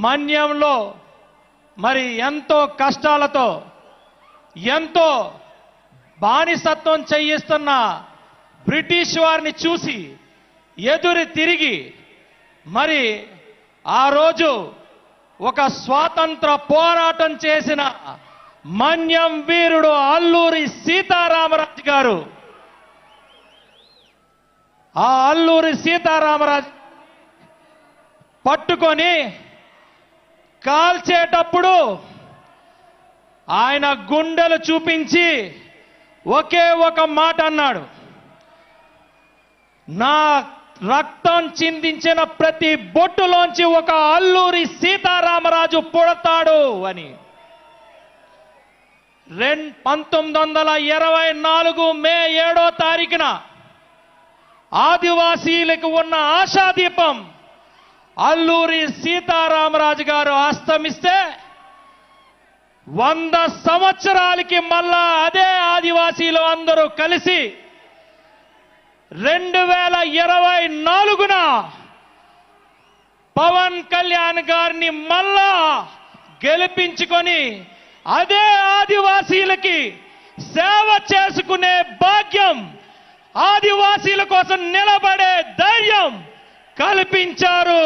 మన్యంలో మరి ఎంతో కష్టాలతో ఎంతో బానిసత్వం చేయిస్తున్న బ్రిటిష్ వారిని చూసి ఎదురు తిరిగి మరి ఆ రోజు ఒక స్వాతంత్ర పోరాటం చేసిన మన్యం వీరుడు అల్లూరి సీతారామరాజు గారు. ఆ అల్లూరి సీతారామరాజు పట్టుకొని కాల్చేటప్పుడు ఆయన గుండెలు చూపించి ఒకే ఒక మాట అన్నాడు, నా రక్తం చిందించిన ప్రతి బొట్టులోంచి ఒక అల్లూరి సీతారామరాజు పుడతాడు అని. 1924 మే 7వ తారీఖున ఆదివాసీలకు ఉన్న ఆశాదీపం అల్లూరి సీతారామరాజు గారు అస్తమిస్తే 100 సంవత్సరాలకి మళ్ళా అదే ఆదివాసీలు అందరూ కలిసి 2024న పవన్ కళ్యాణ్ గారిని మళ్ళా గెలిపించుకొని అదే ఆదివాసీలకి సేవ చేసుకునే భాగ్యం, ఆదివాసీల కోసం నిలబడే ధైర్యం కల్పించారు.